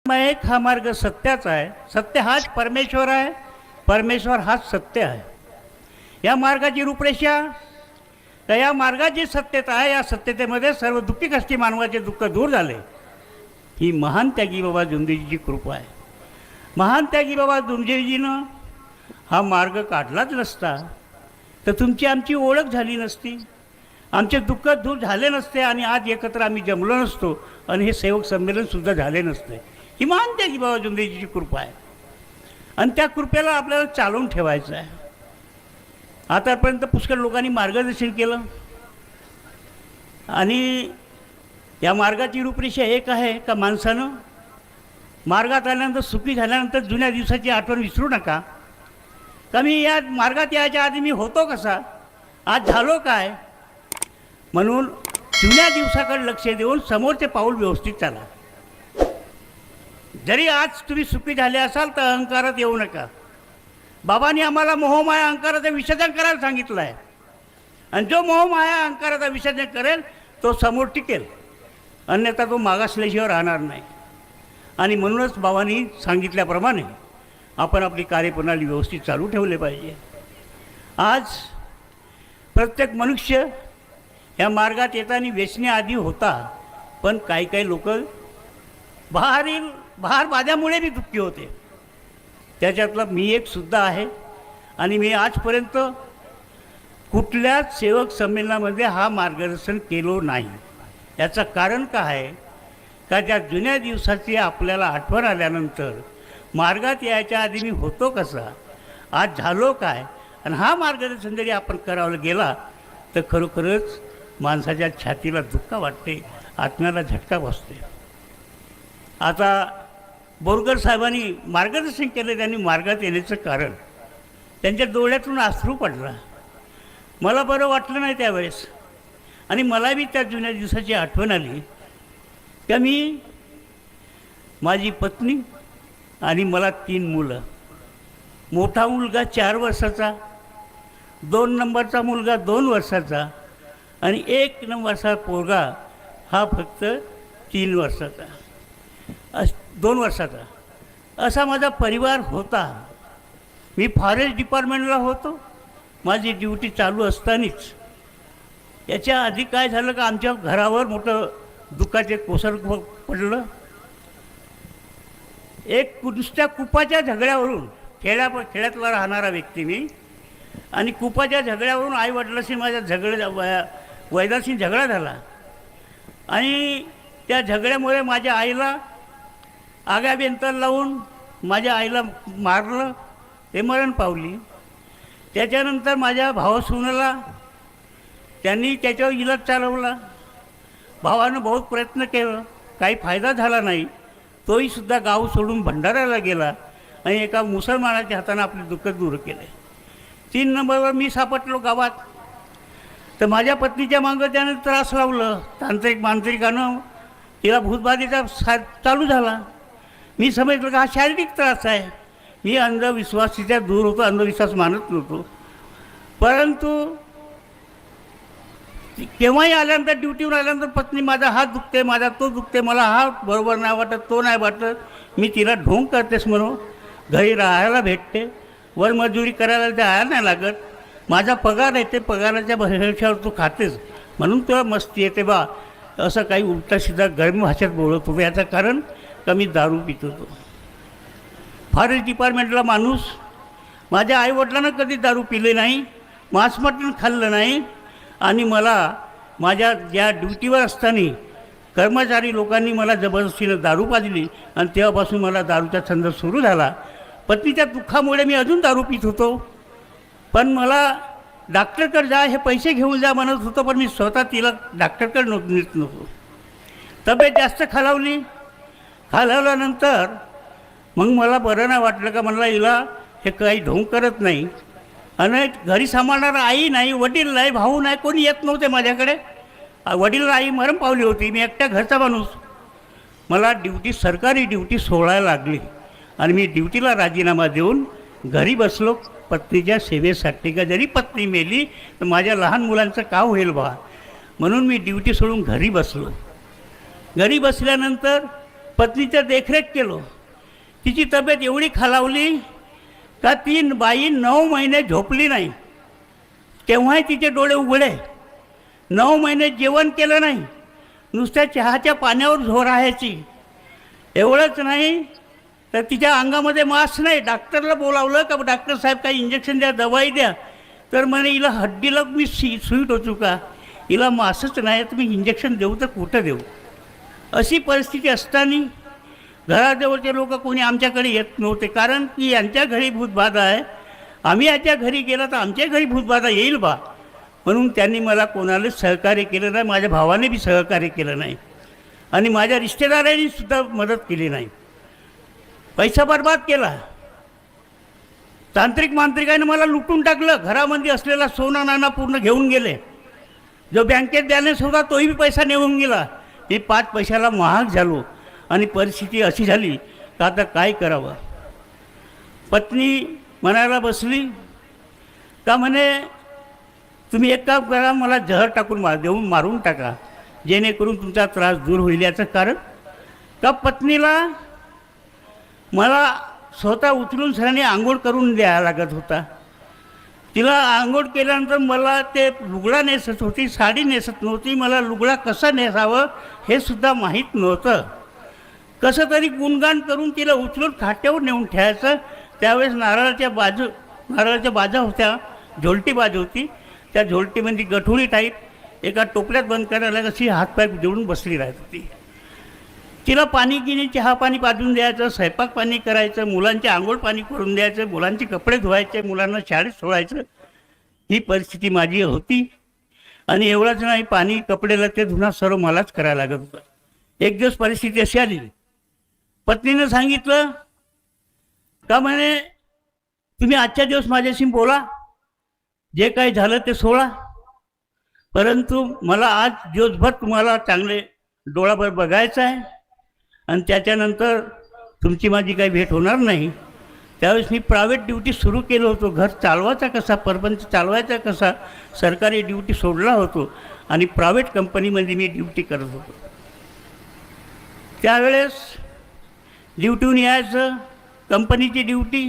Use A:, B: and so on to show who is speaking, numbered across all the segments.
A: एक हा मार्ग सत्याचा आहे. सत्य हाच परमेश्वर आहे. परमेश्वर हाच सत्य आहे. या मार्गाची रूपरेषा, तर या मार्गाची सत्यता आहे. या सत्यतेमध्ये सर्व दुःखी कष्टी मानवाचे दुःख दूर झाले. ही महान त्यागी बाबा जुंदेजीची कृपा आहे. महान त्यागी बाबा जुंदेजीनं हा मार्ग काढलाच नसता तर तुमची आमची ओळख झाली नसती, आमचे दुःख दूर झाले नसते आणि आज एकत्र आम्ही जमलो नसतो आणि हे सेवक संमेलनसुद्धा झाले नसते. ही महान त्यागी बाबा जुंदेजीची कृपा आहे आणि त्या कृपेला आपल्याला चालवून ठेवायचं आहे. आतापर्यंत पुष्कळ लोकांनी मार्गदर्शन केलं आणि या मार्गाची रूपरेषा एक आहे का माणसानं मार्गात आल्यानंतर सुखी झाल्यानंतर जुन्या दिवसाची आठवण विसरू नका. का मी या मार्गात यायच्या आधी मी होतो कसा, आज झालो काय, म्हणून जुन्या दिवसाकडे लक्ष देऊन समोरचे पाऊल व्यवस्थित चाला. जरी आज तुम्ही सुखी झाले असाल तर अहंकारात येऊ नका. बाबांनी आम्हाला मोहमाया अहंकाराचं विसर्जन करायला सांगितलं आहे आणि जो मोहमाया अहंकाराचं विसर्जन करेल तो समोर टिकेल, अन्यथा तो मागासल्याशिवाय राहणार नाही. आणि म्हणूनच बाबांनी सांगितल्याप्रमाणे आपण आपली कार्यप्रणाली व्यवस्थित चालू ठेवले पाहिजे. आज प्रत्येक मनुष्य या मार्गात येताना व्यसनाआधी होता, पण काही काही लोक बहार बाध्यामुळे बी दुःखी होते. त्याच्यातलं मी एक सुद्धा आहे आणि मी आजपर्यंत कुठल्याच सेवक संमेलनामध्ये हा मार्गदर्शन केलो नाही. याचं कारण काय आहे का ज्या जुन्या दिवसाची आपल्याला आठवण आल्यानंतर मार्गात यायच्या आधी मी होतो कसा, आज झालो काय, आणि हा मार्गदर्शन जरी आपण करावं गेला तर खरोखरच माणसाच्या छातीला दुःख वाटते, आत्म्याला झटका बसते. आता बोरकर साहेबांनी मार्गदर्शन केलं. त्यांनी मार्गात येण्याचं कारण त्यांच्या डोळ्यातून अश्रू पडला. मला बरं वाटलं नाही त्यावेळेस आणि मला बी त्या जुन्या दिवसाची आठवण आली. त्या मी, माझी पत्नी आणि मला 3 मुलं. मोठा मुलगा 4 वर्षाचा, 2 नंबरचा मुलगा 2 वर्षाचा आणि 1 नंबरचा पोरगा हा फक्त 3 वर्षाचा, 2 वर्षाचा. असा माझा परिवार होता. मी फॉरेस्ट डिपार्टमेंटला होतो. माझी ड्युटी चालू असतानाच याच्या आधी काय झालं का आमच्या घरावर मोठं दुःखाचे कोसर पडलं. एक नुसत्या कुपाच्या झगड्यावरून, खेड्यातला राहणारा व्यक्ती मी, आणि कुपाच्या झगड्यावरून आईवडिलांशी माझ्या वैदाशी झगडा झाला आणि त्या झगड्यामुळे माझ्या आईला आग्याबेंतर लावून माझ्या आईला मारलं, ते मरण पावली. त्याच्यानंतर माझ्या भावासुनेला त्यांनी त्याच्यावर इलाज चालवला. भावानं बहुत प्रयत्न केला, काही फायदा झाला नाही. तोही सुद्धा गाव सोडून भंडाऱ्याला गेला आणि एका मुसलमानाच्या हातानं आपले दुःख दूर केले. 3 नंबरवर मी सापडलो गावात. तर माझ्या पत्नीच्या मागं त्यानं त्रास लावलं. मांत्रिकानं तिला भूतबाधेचा चालू झाला. मी समजलं का हा शारीरिक त्रास आहे. मी अंधविश्वास तिच्या दूर होतो, अंधविश्वास मानत नव्हतो. परंतु केव्हाही आल्यानंतर, ड्युटीवर आल्यानंतर पत्नी माझा हात दुखते, माझा तो दुखते, मला हा बरोबर नाही वाटत, तो नाही वाटत. मी तिला ढोंग करतेस म्हणून घरी राहायला भेटते, वर मजुरी करायला जायला नाही लागत. माझा पगार येते, पगाराच्या भरवशावर तू खातेस म्हणून तुला मस्ती येते बा, असं काही उलटासिद्धा गरम भाषेत बोलत होतो. याचं कारण का मी दारू पित होतो. फॉरेस्ट डिपार्टमेंटला माणूस, माझ्या आईवडिलांना कधी दारू पिले नाही, मांस मटण खाल्लं नाही आणि मला माझ्या ज्या ड्युटीवर असताना कर्मचारी लोकांनी मला जबरदस्तीनं दारू पाजली आणि तेव्हापासून मला दारूचा छंद सुरू झाला. पत्नीच्या दुःखामुळे मी अजून दारू पित होतो. पण मला डॉक्टरकडे जा, हे पैसे घेऊन जा म्हणत होतो, पण मी स्वतः तिला डॉक्टरकडे नेत नव्हतो. तब्येत जास्त खालावल्यानंतर मग मला बरं नाही वाटलं का म्हणलं हिला हे काही ढोंग करत नाही. आणि घरी सांभाळणारा आई नाही, वडील नाही, भाऊ नाही, कोणी येत नव्हते माझ्याकडे. वडील आई मरण पावली होती. मी एकट्या घरचा माणूस. मला सरकारी ड्युटी सोडायला लागली आणि मी ड्युटीला राजीनामा देऊन घरी बसलो पत्नीच्या सेवेसाठी. का जरी पत्नी मेली तर माझ्या लहान मुलांचं का होईल बा, म्हणून मी ड्युटी सोडून घरी बसलो. घरी बसल्यानंतर पत्नीचं देखरेख केलं. तिची तब्येत एवढी खालावली का ती बाई 9 महिने झोपली नाही. तेव्हाही तिचे डोळे उघडे. 9 महिने जेवण केलं नाही. नुसत्या चहाच्या पाण्यावर झोर राहायची. एवढंच नाही तर तिच्या अंगामध्ये मांस नाही. डॉक्टरला बोलावलं का डॉक्टर साहेब काही इंजेक्शन द्या, दवाई द्या. तर म्हणे हिला हड्डीला मी सुई टोचू का, हिला मांसच नाही तर मी इंजेक्शन देऊ तर कुठं देऊ. अशी परिस्थिती असताना घराजवळचे लोक कोणी आमच्याकडे येत नव्हते. कारण की यांच्या घरी भूतबाधा आहे, आम्ही याच्या घरी गेला तर आमच्या घरी भूतबाधा येईल बा. म्हणून त्यांनी मला कोणालाच सहकार्य केलं नाही. माझ्या भावाने बी सहकार्य केलं नाही आणि माझ्या रिश्तेदारांनी सुद्धा मदत केली नाही. पैसा बर्बाद केला. तांत्रिक मांत्रिकाने मला लुटून टाकलं. घरामध्ये असलेला सोना नाणा पूर्ण घेऊन गेले. जो बँकेत बॅलन्स होता तोही पैसा नेऊन गेला. मी 5 पैशाला महाग झालो आणि परिस्थिती अशी झाली का आता काय करावं. पत्नी म्हणायला बसली का म्हणे तुम्ही एक काम करा, मला जहर टाकून देऊन मारून टाका जेणेकरून तुमचा त्रास दूर होईल. याचं कारण का पत्नीला मला स्वतः उचलून सरांनी आंघोळ करून द्यायला लागत होता. तिला आंघोळ केल्यानंतर मला ते लुगडा नेसत होती, साडी नेसत नव्हती. मला लुगडा कसा नेसावं हे सुद्धा माहीत नव्हतं. कसं तरी गुणगान करून तिला उचलून खाट्यावर नेऊन ठेवायचं. त्यावेळेस नारळाच्या बाजा होत्या, झोलटी बाज होती. त्या झोलटीमध्ये गठुडी टाईप एका टोपल्यात बंद करायला कशी हातपाय जोडून बसली राहत होती. तिला पाणी गिनी चहा पाणी पाजून द्यायचं, स्वयंपाक पाणी करायचं, मुलांचे आंघोळ पाणी करून द्यायचं, मुलांचे कपडे धुवायचे, मुलांना शाळेत सोडायचं. ही परिस्थिती माझी होती. आणि एवढंच नाही, पाणी कपडे लत्ते धुणं सर्व मलाच करायला लागत होतं. एक दिवस परिस्थिती अशी आली, पत्नीनं सांगितलं का म्हणे तुम्ही आजच्या दिवस माझ्याशी बोला, जे काही झालं ते सोडा, परंतु मला आज दिवसभर तुम्हाला चांगले डोळाभर बघायचं आहे आणि त्याच्यानंतर तुमची माझी काही भेट होणार नाही. त्यावेळेस मी प्रायव्हेट ड्युटी सुरू केलं होतो. घर चालवायचा कसा, परपंच चालवायचा कसा, सरकारी ड्युटी सोडला होतो आणि प्रायव्हेट कंपनीमध्ये मी ड्युटी करत होतो. त्यावेळेस ड्युटीहून यायचं, कंपनीची ड्युटी,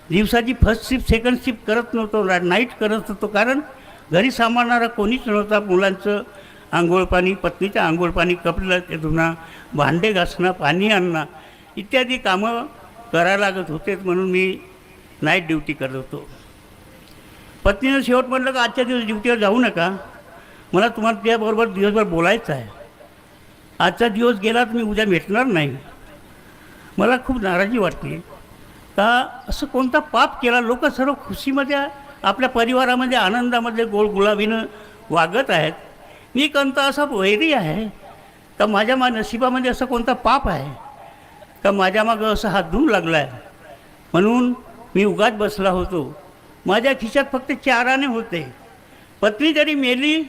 A: दिवसाची फर्स्ट शिफ्ट सेकंड शिफ्ट करत नव्हतो, नाईट करत होतो. कारण घरी सांभाळणारा कोणीच नव्हता. मुलांचं आंघोळ पाणी, पत्नीचं आंघोळ पाणी, कपडे ते धुणं, भांडे घासणं, पाणी आणणं इत्यादी कामं करायला लागत होते. म्हणून मी नाईट ड्युटी करत होतो. पत्नीनं शेवट म्हटलं का आजच्या दिवस ड्युटीवर जाऊ नका, मला तुम्हाला त्याबरोबर दिवसभर बोलायचं आहे. आजचा दिवस गेला तर मी उद्या भेटणार नाही. मला खूप नाराजी वाटली का असं कोणता पाप केला. लोक सर्व खुशीमध्ये आपल्या परिवारामध्ये आनंदामध्ये गोड गुलाबीनं वागत आहेत. मी कोणता असा वैरी आहे का माझ्या नशिबामध्ये असं कोणता पाप आहे का माझ्या मागं असं हात धुवून लागला आहे. म्हणून मी उगाच बसला होतो. माझ्या खिशात फक्त 4 आणे होते. पत्नी जरी मेली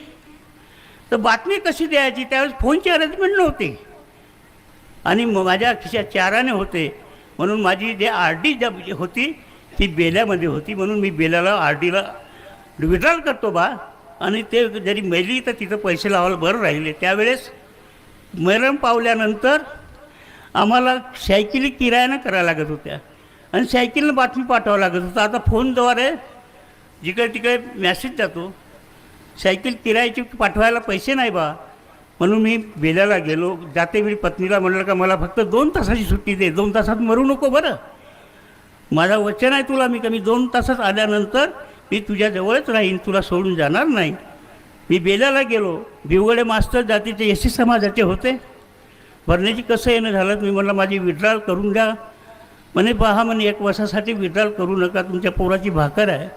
A: तर बातमी कशी द्यायची, त्यावेळेस फोनची अरेंजमेंट नव्हती आणि माझ्या खिशात 4 आणे होते. म्हणून माझी जे RD जी होती ती बेल्यामध्ये होती. म्हणून मी बेल्याला RDला विड्रॉल करतो बा, आणि ते जरी मेली तर तिथं पैसे लावायला बरं राहिले. त्यावेळेस मरण पावल्यानंतर आम्हाला सायकली किरायानं करायला लागत होत्या आणि सायकलनं बातमी पाठवावं लागत होतं. आता फोनद्वारे जिकडे तिकडे मॅसेज जातो, सायकल किरायाची पाठवायला पैसे नाही बा. म्हणून मी बेल्याला गेलो. जातेवेळी पत्नीला म्हणलं का मला फक्त 2 तासाची सुट्टी दे, 2 तासात मरू नको बरं, माझा वचन आहे तुला, मी कमी 2 तासात आल्यानंतर मी तुझ्याजवळच राहीन, तुला सोडून जाणार नाही. मी बेल्याला गेलो. भिवगडे मास्तर जातीचे SC समाजाचे होते. भरण्याची कसं येणं झालं, मी म्हटलं माझी विड्रॉल करून द्या. म्हणे पहा म्हणे 1 वर्षासाठी विड्रॉल करू नका, तुमच्या पोराची भाकर आहे.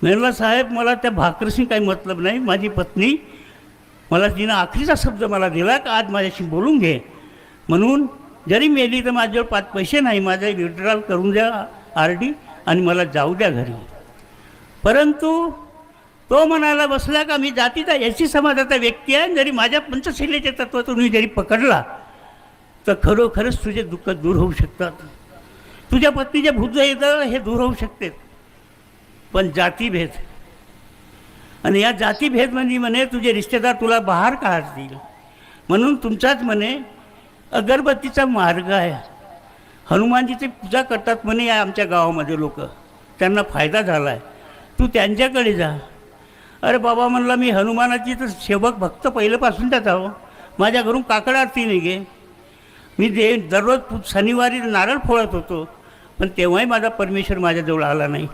A: म्हणलं साहेब मला त्या भाकरीशी काही मतलब नाही. माझी पत्नी मला तिनं आखरीचा शब्द मला दिला का आज माझ्याशी बोलून घे, म्हणून जरी मेली तर माझ्याजवळ 5 पैसे नाही, माझा विड्रॉल करून द्या RD आणि मला जाऊ द्या घरी. परंतु तो म्हणायला बसला का मी जातीचा SC समाजाचा व्यक्ती आहे, जरी माझ्या पंचशीलेचे तत्त्व तुम्ही जरी पकडला तर खरोखरच तुझे दुःख दूर होऊ शकतात, तुझ्या पत्नीचे भूतदैव हे दूर होऊ शकते. पण जातीभेद आणि या जातीभेद म्हणजे म्हणे तुझे रिश्तेदार तुला बाहेर काढतील, म्हणून तुमचाच म्हणे अगरबत्तीचा मार्ग आहे. हनुमानजीची पूजा करतात म्हणे या आमच्या गावामध्ये लोक, त्यांना फायदा झाला आहे, तू त्यांच्याकडे जा. अरे बाबा म्हणला, मी हनुमानाची तर सेवक भक्त पहिल्यापासून त्याच आहो. माझ्या घरून काकड आरती नाही गे, मी दररोज शनिवारी नारळ फोडत होतो, पण तेव्हाही माझा परमेश्वर माझ्याजवळ आला नाही.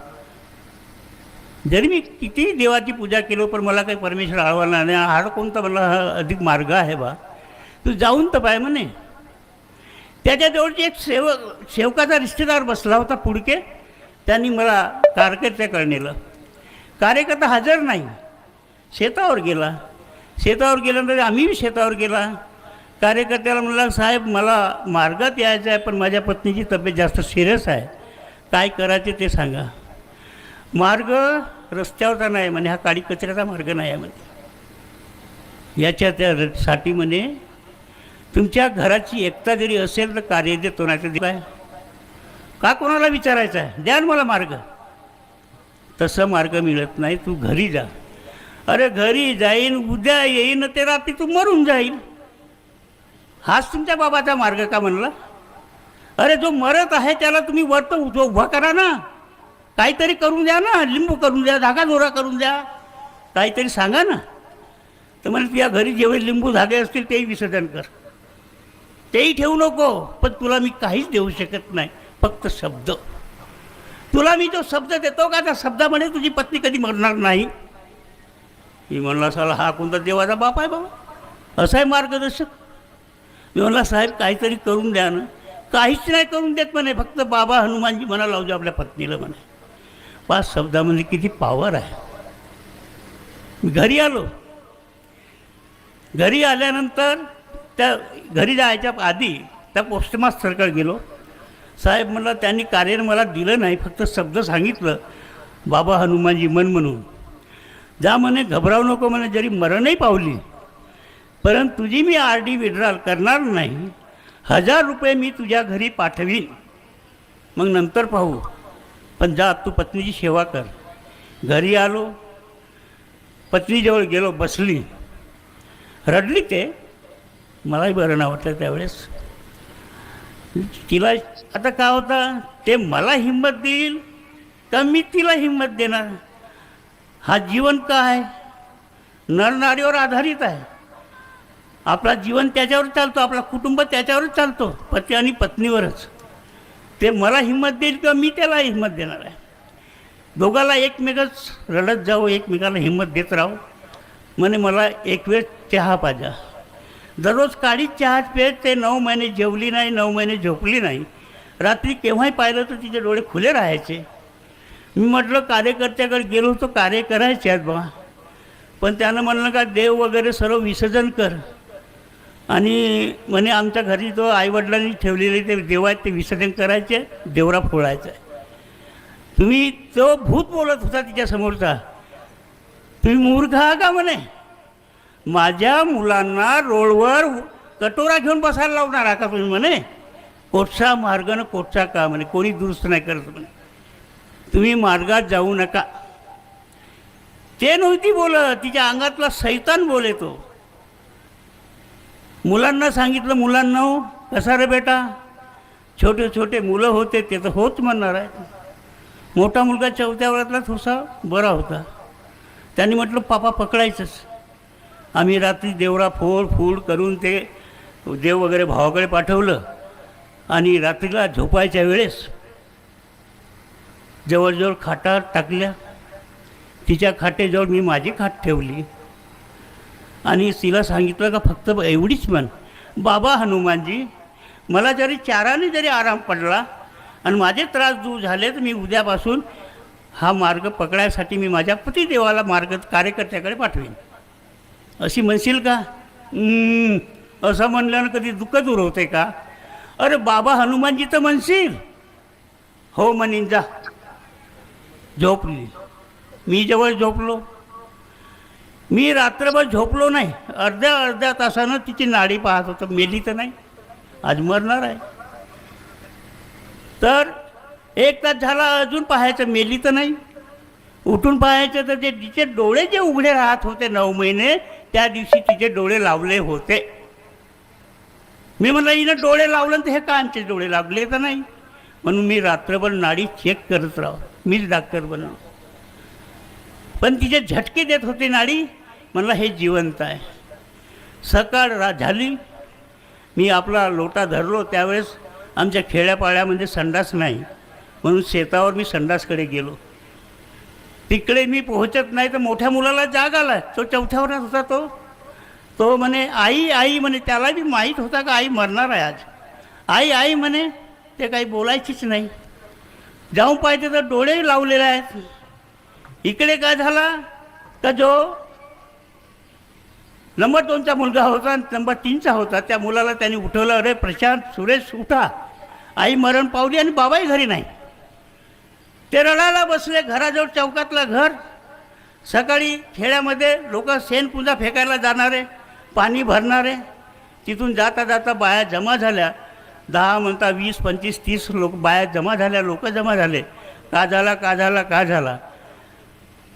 A: जरी मी किती देवाची पूजा केलो पण मला काही परमेश्वर आळवला नाही. हा कोणता मला हा अधिक मार्ग आहे बा, तू जाऊन तर पाय म्हणे. त्याच्याजवळची एक सेवकाचा रिश्तेदार बसला होता पुडके, त्यांनी मला कार्यकर्त्याकडे नेलं. कार्यकर्ता हजर नाही, शेतावर गेला. शेतावर गेल्यानंतर आम्हीही शेतावर गेला. कार्यकर्त्याला म्हणला, साहेब मला मार्गात यायचं आहे, पण माझ्या पत्नीची तब्येत जास्त सिरियस आहे, काय करायचे ते सांगा. मार्ग रस्त्यावरचा नाही म्हणे, हा काळी कचऱ्याचा मार्ग नाही आहे म्हणे. याच्या त्यासाठी म्हणे तुमच्या घराची एकता जरी असेल तर कार्य देतो, नाही तर काय का कोणाला विचारायचं आहे, द्या मला मार्ग. तसं मार्ग मिळत नाही, तू घरी जा. अरे घरी जाईन, उद्या येईन, ते रात्री तू मरून जाईल. हाच तुमच्या बाबाचा मार्ग का म्हणला? अरे जो मरत आहे त्याला तुम्ही वरत उभा करा ना, काहीतरी करून द्या ना, लिंबू करून द्या, धागा दोरा करून द्या, काहीतरी सांगा ना. तर म्हणजे तुझ्या घरी जेवढे लिंबू धागे असतील तेही विसर्जन कर, तेही ठेवू नको, पण तुला मी काहीच देऊ शकत नाही, फक्त शब्द. तुला मी जो शब्द देतो का, त्या शब्दामध्ये तुझी पत्नी कधी मरणार नाही. मी म्हणला, साला हा कोणता देवाचा बाप आहे बाबा, असा आहे मार्गदर्शक. मी म्हणला, साहेब काहीतरी करून द्या ना. काहीच नाही करून देत म्हणे, फक्त बाबा हनुमानजी म्हणा लावू आपल्या पत्नीला म्हणे. 5 शब्दामध्ये किती पॉवर आहे. मी घरी आलो. घरी आल्यानंतर त्या घरी जायच्या आधी त्या पोस्टमास्टरकडे गेलो. साहेब म्हणलं, त्यांनी कार्य मला दिलं नाही, फक्त शब्द सांगितलं, बाबा हनुमानजी मन म्हणून जा म्हणे, घबरावू नको म्हणे, जरी मरणही पावली परंतु तुझी मी RD विड्रॉल करणार नाही. 1000 रुपये मी तुझ्या घरी पाठवीन, मग नंतर पाहू, पण जा तू पत्नीची सेवा कर. घरी आलो, पत्नीजवळ गेलो, बसली, रडली. ते मलाही बरं नाही वाटलं त्यावेळेस. तिला आता काय होता, ते मला हिंमत देईल का मी तिला हिंमत देणार. हा जीवन काय नरनारीवर आधारित आहे. आपला जीवन त्याच्यावर चालतो, आपला कुटुंब त्याच्यावरच चालतो, पती आणि पत्नीवरच. ते मला हिंमत देईल किंवा मी त्याला हिंमत देणार आहे. दोघाला एकमेकच रडत जाऊ, एकमेकाला हिंमत देत राहू. म्हणे मला एक वेळ चहा पाजा. दररोज काळीच चहा पेत. ते 9 महिने जेवली नाही, 9 महिने झोपली नाही. रात्री केव्हाही पाहिलं तर तिचे डोळे खुले राहायचे. मी म्हटलं कार्यकर्त्याकडे गेलो होतो, कार्य करायचे आहेत बा, पण त्यानं म्हणलं का देव वगैरे सर्व विसर्जन कर. आणि म्हणे आमच्या घरी तो आईवडिलांनी ठेवलेले ते देव आहेत, ते विसर्जन करायचे, देवरा फोडायचा आहे. तुम्ही तो भूत बोलत होता तिच्यासमोरचा, तुम्ही मूर्ख आहात का म्हणे. माझ्या मुलांना रोडवर कटोरा घेऊन बसायला लावणार का तुम्ही म्हणे. कोटसा मार्ग न कोटसा का म्हणे, कोणी दुरुस्त नाही करत म्हणे. तुम्ही मार्गात जाऊ नका. ते नव्हती बोलत, तिच्या अंगातला सैतान बोले. तो मुलांना सांगितलं, मुलांना कसा रे बेटा, छोटे छोटे मुलं होते ते तर होच म्हणणार आहे. मोठा मुलगा 4थ्या वर्गातला थोसा बरा होता. त्यांनी म्हटलं पापा पकडायचंच. आम्ही रात्री देवरा फूड करून ते देव वगैरे भावाकडे पाठवलं. आणि रात्रीला झोपायच्या वेळेस जवळजवळ खाटा टाकल्या. तिच्या खाटेजवळ मी माझी खाट ठेवली आणि तिला सांगितलं का फक्त एवढीच म्हण, बाबा हनुमानजी मला जरी चाराने जरी आराम पडला आणि माझे त्रास दूर झाले तर मी उद्यापासून हा मार्ग पकडायसाठी मी माझ्या पतिदेवाला मार्ग कार्यकर्त्याकडे पाठवेन. अशी म्हणशील का? असं म्हणल्यानं कधी दुःख दूर होते का? अरे बाबा हनुमानजी तर म्हणशील. हो म्हणीन, जा. झोपली. मी जवळ झोपलो. मी रात्रभर झोपलो नाही. अर्ध्या तासानं तिची नाडी पाहत होतं. मेली तर नाही, आज मरणार आहे. तर 1 तास झाला, अजून पाहायचं मेली तर नाही. उठून पाहायचं तर ते तिचे डोळे जे उघडे राहत होते 9 महिने, त्या दिवशी तिचे डोळे लावले होते. मी म्हटलं हिनं डोळे लावलं तर हे का आमचे डोळे लागले तर नाही, म्हणून मी रात्रभर नाडी चेक करत राहो, मीच डॉक्टर बनलो. पण तिचे झटके देत होते नाडी. म्हणलं हे जिवंत आहे. सकाळ झाली, मी आपला लोटा धरलो. त्यावेळेस आमच्या खेड्यापाड्यामध्ये संडास नाही, म्हणून शेतावर मी संडासकडे गेलो. तिकडे मी पोहोचत नाही तर मोठ्या मुलाला जाग आला. तो चौथ्यावर होता. तो म्हणे आई आई म्हणे. त्याला बी माहीत होता का आई मरणार आहे आज. आई आई म्हणे. ते काही बोलायचीच नाही. जाऊन पाहिजे तर डोळे लावलेले आहेत. इकडे काय झाला का जो नंबर 2चा मुलगा होता आणि नंबर 3चा होता, त्या मुलाला त्यांनी उठवलं. अरे प्रशांत, सुरेश उठा, आई मरण पावली आणि बाबाही घरी नाही. ते रडायला बसले. घराजवळ चौकातलं घर. सकाळी खेड्यामध्ये लोक शेणपूजा फेकायला जाणारे, पाणी भरणारे. तिथून जाता जाता बाया जमा झाल्या. 10 म्हणता 20, 25, 30 लोक बाया जमा झाल्या. लोक जमा झाले. का झाला का झाला का झाला.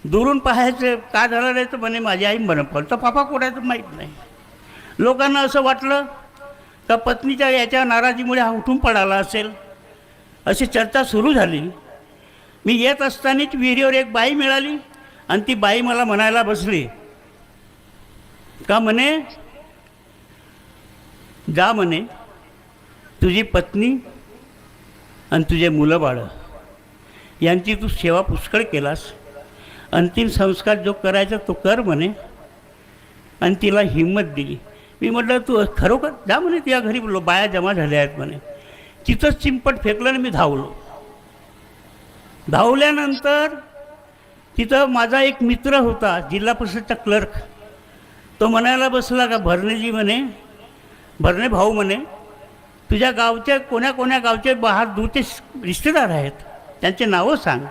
A: दुरून पाहायचं का झालं नाही तर म्हणे माझी आई मरण पावली. तर पापा कोणाचं माहीत नाही. लोकांना असं वाटलं का पत्नीच्या याच्या नाराजीमुळे हा उठून पडाला असेल, अशी चर्चा सुरू झाली. मी येत असतानाच विहिरीवर एक बाई मिळाली आणि ती बाई मला म्हणायला बसली का म्हणे, जा म्हणे, तुझी पत्नी आणि तुझे मुलं बाळं यांची तू सेवा पुष्कळ केलास, अंतिम संस्कार जो करायचा तो कर म्हणे. आणि तिला हिंमत दिली. मी म्हटलं तू खरोखर जा म्हणे, तुझ्या घरी बाया जमा झाल्या आहेत म्हणे. तिथंच चिंपट फेकलं आणि मी धावलो. धावल्यानंतर तिथं माझा एक मित्र होता, जिल्हा परिषदचा क्लर्क. तो म्हणायला बसला का भरणेजी म्हणे, भरणे भाऊ म्हणे, तुझ्या गावचे कोण्या गावचे बाहेर दूरचे रिश्तेदार आहेत, त्यांचे नावं सांग.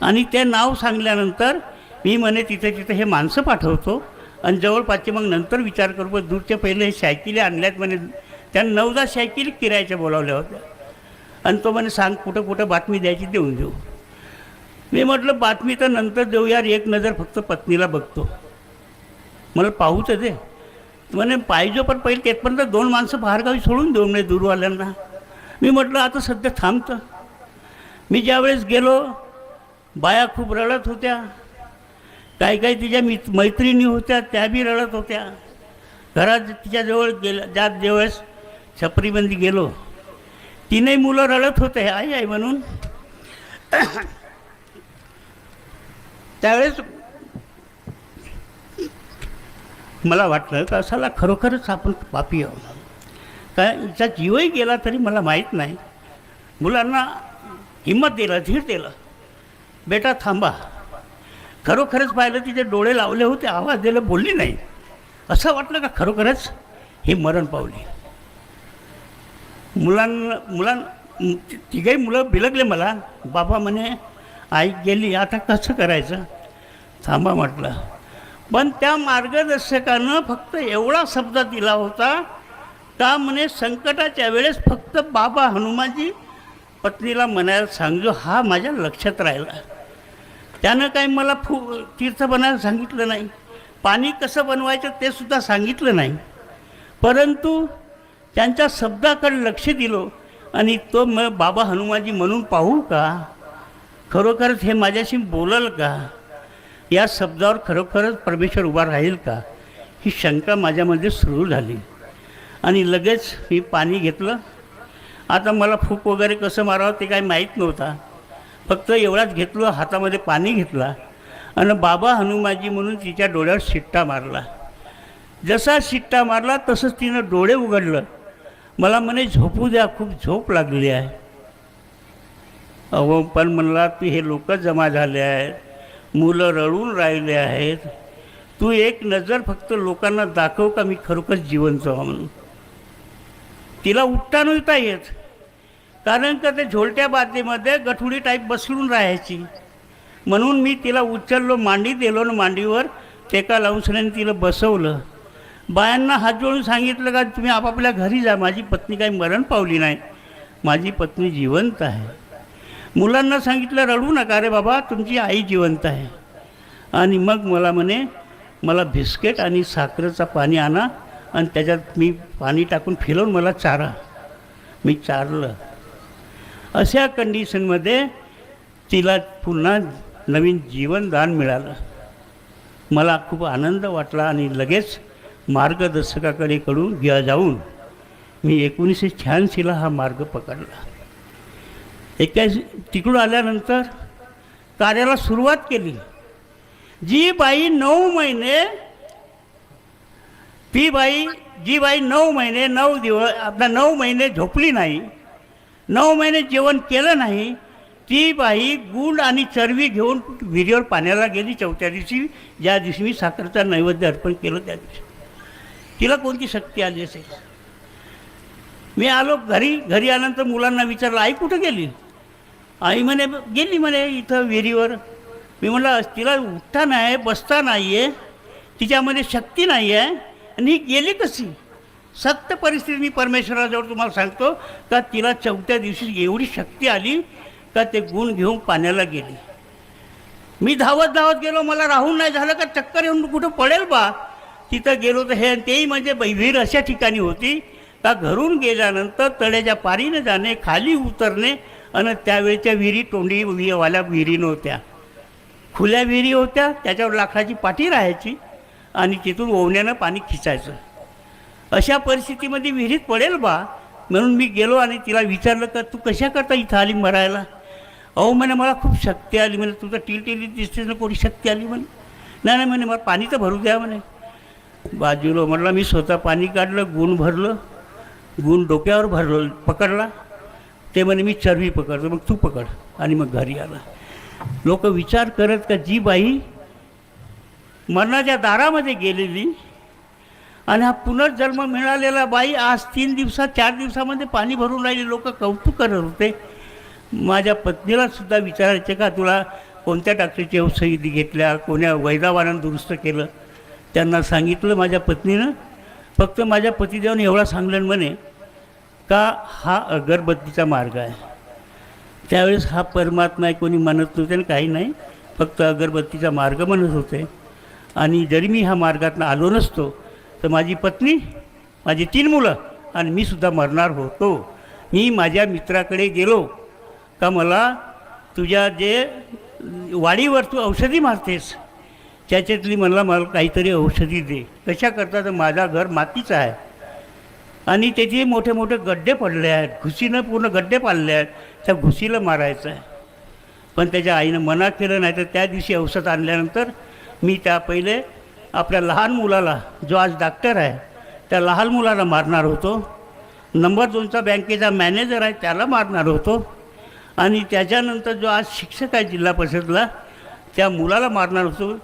A: आणि ते नाव सांगल्यानंतर मी म्हणे तिथे हे माणसं पाठवतो आणि जवळपासचे मग नंतर विचार करू. पण दूरचे पहिले हे सायकली आणल्यात म्हणे. त्यानं 9-10 सायकली किरायच्या बोलावल्या होत्या. आणि तो म्हणे सांग कुठं बातमी द्यायची देऊन देऊ. मी म्हटलं बातमी तर नंतर देऊ यार, एक नजर फक्त पत्नीला बघतो, मला पाहू तर दे. म्हणे पाहिजे पण पहिले तेथपर्यंत 2 माणसं बाहेरगावी सोडून देऊ नये दूरवाल्यांना. मी म्हटलं आता सध्या थांबतं. मी ज्यावेळेस गेलो, बाया खूप रडत होत्या. काही तिच्या मैत्रिणी होत्या, त्या बी रडत होत्या. घरात तिच्याजवळ ज्यावेळेस छपरीबंदी गेलो, 3ही मुलं रडत होते आई आई म्हणून. त्यावेळेस मला वाटलं का असाला खरोखरच आपण पापी आहोत. काय हिचा जीवही गेला तरी मला माहीत नाही. मुलांना हिंमत दिलं, धीर दिलं, बेटा थांबा. खरोखरच पाहिलं तिचे डोळे लावले होते, आवाज दिला, बोलली नाही. असं वाटलं का खरोखरच ही मरण पावली. मुलांना तिघही मुलं बिलगले मला. बाबा म्हणे आई गेली, आता कसं करायचं. थांबा म्हटलं. पण त्या मार्गदर्शकानं फक्त एवढा शब्द दिला होता का म्हणे संकटाच्या वेळेस फक्त बाबा हनुमानजी पत्नीला म्हणायला सांगजो. हा माझ्या लक्षात राहिला. त्यानं काही मला तीर्थ बनायला सांगितलं नाही, पाणी कसं बनवायचं ते सुद्धा सांगितलं नाही. परंतु त्यांच्या शब्दाकडे लक्ष दिलं आणि तो मग बाबा हनुमानजी म्हणून पाहू का, खरोखरच हे माझ्याशी बोलल का, या शब्दावर खरोखरच परमेश्वर उभा राहील का, ही शंका माझ्यामध्ये सुरू झाली. आणि लगेच मी पाणी घेतलं. आता मला फूक वगैरे कसं मारावं ते काही माहीत नव्हता. फक्त एवढाच घेतलं, हातामध्ये पाणी घेतला आणि बाबा हनुमानजी म्हणून तिच्या डोळ्यावर शिट्टा मारला. जसा शिट्टा मारला तसंच तिनं डोळे उघडलं. मला म्हणे झोपू द्या, खूप झोप लागली आहे. अहो पण म्हणला तू हे लोक जमा झाले आहेत, मुलं रडून राहिले आहेत, तू एक नजर फक्त लोकांना दाखव का मी खरोखर जिवंत व्हा म्हणून. तिला उठता नव्हता येत, कारण का ते झोलट्या बादलीमध्ये गठुडी टाईप बसलून राहायची. म्हणून मी तिला उचललो, मांडी दिलो ना, मांडीवर टेका लावून सगळ्यांनी तिला बसवलं. बायांना हात जोडून सांगितलं का तुम्ही आपापल्या घरी जा, माझी पत्नी काही मरण पावली नाही, माझी पत्नी जिवंत आहे. मुलांना सांगितलं रडू नका रे बाबा, तुमची आई जिवंत आहे. आणि मग मला म्हणे मला बिस्किट आणि साखरेचं पाणी आणा आणि त्याच्यात मी पाणी टाकून फिरवून मला चारा, मी चारलं. अशा कंडिशनमध्ये तिला पुन्हा नवीन जीवनदान मिळालं. मला खूप आनंद वाटला आणि लगेच मार्गदर्शकाकडे जाऊन मी 1986ला हा मार्ग पकडला. तिकडून आल्यानंतर कार्याला सुरुवात केली. जी बाई 9 महिने जी बाई 9 महिने 9 दिवस आपला 9 महिने झोपली नाही, 9 महिने जेवण केलं नाही, ती बाई गुंड आणि चरबी घेऊन विहिरीवर पाण्याला गेली. चौथ्या दिवशी, ज्या दिवशी मी साखरेचा नैवेद्य अर्पण केलं त्या दिवशी. तिला कोणती शक्ती आली असेल. मी आलो घरी आल्यानंतर मुलांना विचारलं, आई कुठं गेली? आई म्हणे गेली म्हणे इथं विहिरीवर. मी म्हटलं तिला उठता नाही, बसता नाही आहे, तिच्यामध्ये शक्ती नाही आहे, आणि ही गेली कशी? सत्य परिस्थिती मी परमेश्वराजवळ तुम्हाला सांगतो का तिला चौथ्या दिवशी एवढी शक्ती आली का ते गुण घेऊन पाण्याला गेली. मी धावत गेलो, मला राहून नाही झालं का चक्कर येऊन कुठं पडेल बा. तिथं गेलो तर हे तेही म्हणजे विहीर अशा ठिकाणी होती का घरून गेल्यानंतर तळ्याच्या पारीने जाणे, खाली उतरणे, आणि त्यावेळेच्या विहिरी तोंडीवाल्या विहिरी नव्हत्या, खुल्या विहिरी होत्या. त्याच्यावर लाकडाची पाटी राहायची आणि तिथून ओवण्यानं पाणी खिचायचं. अशा परिस्थितीमध्ये विहिरीत पडेल बा म्हणून मी गेलो आणि तिला विचारलं का तू कशा करता इथं आली मरायला? अहो म्हणे मला खूप शक्ती आली. म्हणे तुझं टिलटिली दिसते ना, कोणी शक्ती आली म्हणे. नाही म्हणे मला पाणी तर भरू द्या म्हणे. बाजूला म्हटलं मी स्वतः पाणी काढलं, गुण भरलं, गुण डोक्यावर पकडला. ते म्हणे मी चरबी पकडतो, मग तू पकड. आणि मग घरी आला. लोक विचार करत का जी बाई मरणाच्या दारामध्ये गेलेली आणि हा पुनर्जन्म मिळालेला बाई आज 3 दिवसात 4 दिवसामध्ये पाणी भरून राहिली. लोक कौतुक करत होते. माझ्या पत्नीला सुद्धा विचारायचे का तुला कोणत्या डॉक्टरची औषधी घेतल्या, कोण्या वैद्यवानानं दुरुस्त केलं? त्यांना सांगितलं माझ्या पत्नीनं. फक्त माझ्या पतिदेवाने एवढा सांगलं म्हणे का हा अगरबत्तीचा मार्ग आहे. त्यावेळेस हा परमात्मा आहे कोणी म्हणत नव्हते आणि काही नाही, फक्त अगरबत्तीचा मार्ग म्हणत होते. आणि जरी मी ह्या मार्गातून आलो नसतो तर माझी पत्नी, माझी 3 मुलं आणि मी सुद्धा मरणार होतो. मी माझ्या मित्राकडे गेलो का मला तुझ्या जे वाडीवर तू औषधी मारतेस त्याच्यातली मला काहीतरी औषधी दे. कशा करता तर माझा घर मातीचं आहे आणि त्याचे मोठे मोठे गड्डे पडले आहेत, घुसीनं पूर्ण गड्डे पाडले आहेत, त्या घुसीला मारायचं आहे. पण त्याच्या आईनं मना केलं. नाही तर त्या दिवशी औषध आणल्यानंतर मी त्या पहिले आपल्या लहान मुलाला, जो आज डॉक्टर आहे, त्या लहान मुलाला मारणार होतो. नंबर 2चा बँकेचा मॅनेजर आहे त्याला मारणार होतो. आणि त्याच्यानंतर जो आज शिक्षक आहे जिल्हा परिषदला, त्या मुलाला मारणार होतो.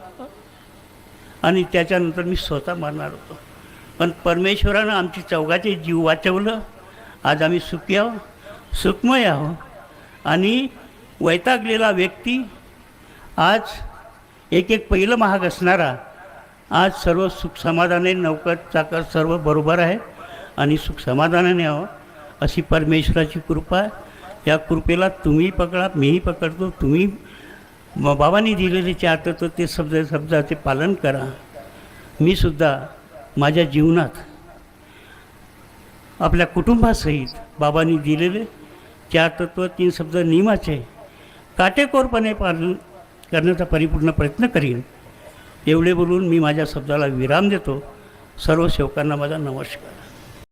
A: आणि त्याच्यानंतर मी स्वतः मारणार होतो. पण परमेश्वरानं आमची चौघाचे जीव वाचवलं. आज आम्ही सुखी आहो, सुखमय आहो. आणि वैतागलेला व्यक्ती आज एक पहिलं महाग असणारा आज सर्व सुख समाधाने, नौकर चाकर सर्व बरोबर आहे आणि सुख समाधानाने आहो. अशी परमेश्वराची कृपा आहे. या कृपेला तुम्ही पकडा, मीही पकडतो. तुम्ही बाबांनी दिलेले 4 तत्व ते शब्दाचे पालन करा. मी सुद्धा माझ्या जीवनात आपल्या कुटुंबासहित बाबांनी दिलेले 4 तत्व 3 शब्द नियमाचे काटेकोरपणे पालन करण्याचा परिपूर्ण प्रयत्न करीन. एवढे बोलून मी माझ्या शब्दाला विराम देतो. सर्व सेवकांना माझा नमस्कार.